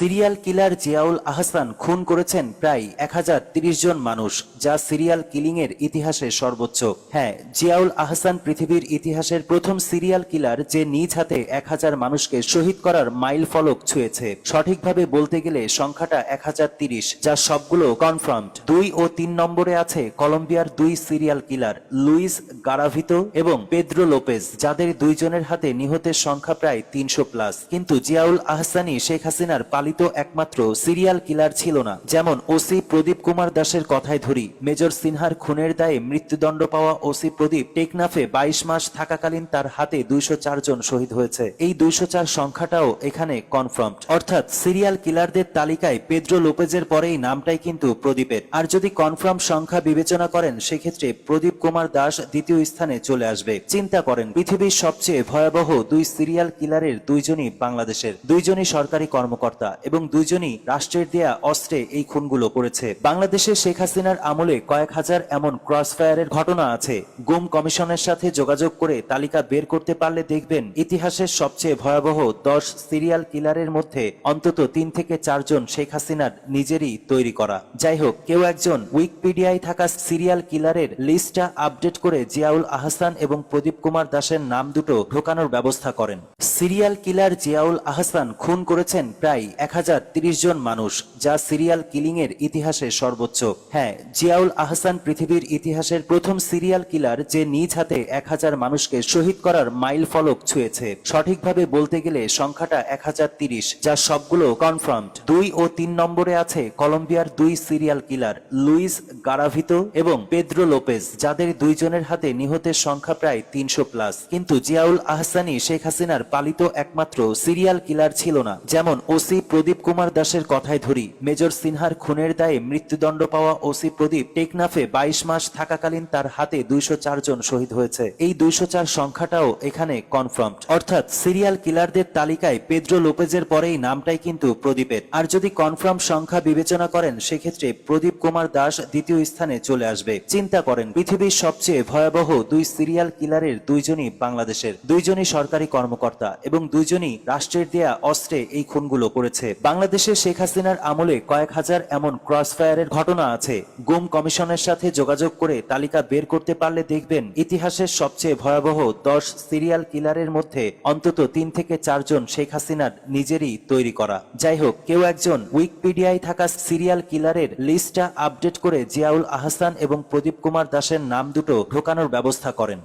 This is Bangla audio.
সিরিয়াল কিলার জিয়াউল আহসান খুন করেছেন প্রায় 1030 জন মানুষ, যা সিরিয়াল কিলিং এর ইতিহাসে সর্বোচ্চ। হ্যাঁ, জিয়াউল আহসান পৃথিবীর ইতিহাসের প্রথম সিরিয়াল কিলার যে নিজ হাতে 1000 মানুষকে শহীদ করার মাইল ফলক ছুঁয়েছে। সঠিকভাবে বলতে গেলে সংখ্যাটা 1030, যা সবগুলো কনফার্মড। 2 ও 3 নম্বরে আছে কলম্বিয়ার 2 সিরিয়াল কিলার লুইস গারাভিতো এবং পেদ্রো লোপেজ, যাদের দুইজনের হাতে নিহতের সংখ্যা প্রায় 300+। কিন্তু জিয়াউল আহসানই শেখ হাসিনার পালিত একমাত্র সিরিয়াল কিলার ছিল না। যেমন ওসি প্রদীপ কুমার দাসের কথাই ধরি, মেজর সিনহার খুনের দায়ে মৃত্যুদণ্ড পাওয়া ওসি প্রদীপ টেকনাফে 22 মাস থাকাকালীন তার হাতে 204 জন শহীদ হয়েছে। এই 204 সংখ্যাটাও এখানে কনফার্মড, অর্থাৎ সিরিয়াল কিলারদের তালিকায় পেদ্রো লোপেজের পরেই নামটাই কিন্তু প্রদীপের। আর যদি কনফার্ম সংখ্যা বিবেচনা করেন, সেক্ষেত্রে প্রদীপ কুমার দাস দ্বিতীয় স্থানে চলে আসবে। চিন্তা করেন, পৃথিবীর সবচেয়ে ভয়াবহ 2 সিরিয়াল কিলারের দুইজনই বাংলাদেশের, দুইজনই সরকারি কর্মকর্তা এবং দুইজনই রাষ্ট্রের দেয়া অস্ত্রে এই খুনগুলো করেছে। বাংলাদেশে শেখ হাসিনার আমলে কয়েক হাজার এমন ক্রসফায়ারের ঘটনা আছে। গুম কমিশনের সাথে যোগাযোগ করে তালিকা বের করতে পারলে দেখবেন ইতিহাসের সবচেয়ে ভয়াবহ 10 সিরিয়াল কিলারের মধ্যে অন্তত 3 থেকে 4 জন শেখ হাসিনার নিজেরই তৈরি করা। যাই হোক, কেউ একজন উইকিপিডিয়ায় থাকা সিরিয়াল কিলারের লিস্টটা আপডেট করে জিয়াউল আহসান এবং প্রদীপ কুমার দাসের নাম দুটো ঢোকানোর ব্যবস্থা করেন। সিরিয়াল কিলার জিয়াউল আহসান খুন করেছেন প্রায় 1030 জন মানুষ, যা সিরিয়াল কিলিং এর ইতিহাসে সর্বোচ্চ। হ্যাঁ, জিয়াউল আহসান পৃথিবীর ইতিহাসের প্রথম সিরিয়াল কিলার যে নিজ হাতে 1000 মানুষকে শহীদ করার মাইল ফলক ছুঁয়েছে। সঠিকভাবে বলতে গেলে সংখ্যাটা 1030, যা সবগুলো কনফার্মড। 2 ও 3 নম্বরে আছে কলম্বিয়ার 2 সিরিয়াল কিলার লুইস গারাভিতো এবং পেদ্রো লোপেজ, যাদের দুইজনের হাতে নিহতের সংখ্যা প্রায় 300+। কিন্তু জিয়াউল আহসানই শেখ হাসিনার পালিত একমাত্র সিরিয়াল কিলার ছিল না। যেমন ওসি প্রদীপ কুমার দাসের কথাই ধরি, মেজর সিনহার খুনের দায়ে মৃত্যুদণ্ড পাওয়া ওসি প্রদীপ টেকনাফে 22 মাস থাকাকালীন তার হাতে 204 জন শহীদ হয়েছে। এই 204 সংখ্যাটাও এখানে কনফার্মড, অর্থাৎ সিরিয়াল কিলারদের তালিকায় পেদ্রো লোপেজের পরেই নামটাই কিন্তু প্রদীপের। আর যদি কনফার্ম সংখ্যা বিবেচনা করেন, সেক্ষেত্রে প্রদীপ কুমার দাস দ্বিতীয় স্থানে চলে আসবে। চিন্তা করেন, পৃথিবীর সবচেয়ে ভয়াবহ 2 সিরিয়াল কিলারের দুইজনই বাংলাদেশের, দুইজনই সরকারি কর্মকর্তা এবং দুইজনই রাষ্ট্রের দেয়া অস্ত্রে এই খুনগুলো করেছে। বাংলাদেশে শেখ হাসিনার আমলে কয়েক হাজার এমন ক্রসফায়ারের ঘটনা আছে। গুম কমিশনের সাথে যোগাযোগ করে তালিকা বের করতে পারলে দেখবেন ইতিহাসের সবচেয়ে ভয়াবহ 10 সিরিয়াল কিলারের মধ্যে অন্তত 3 থেকে 4 জন শেখ হাসিনার নিজেরই তৈরি করা। যাই হোক, কেউ একজন উইকিপিডিয়ায় থাকা সিরিয়াল কিলারের লিস্টটা আপডেট করে জিয়াউল আহসান এবং প্রদীপ কুমার দাসের নাম দুটো ঢোকানোর ব্যবস্থা করেন।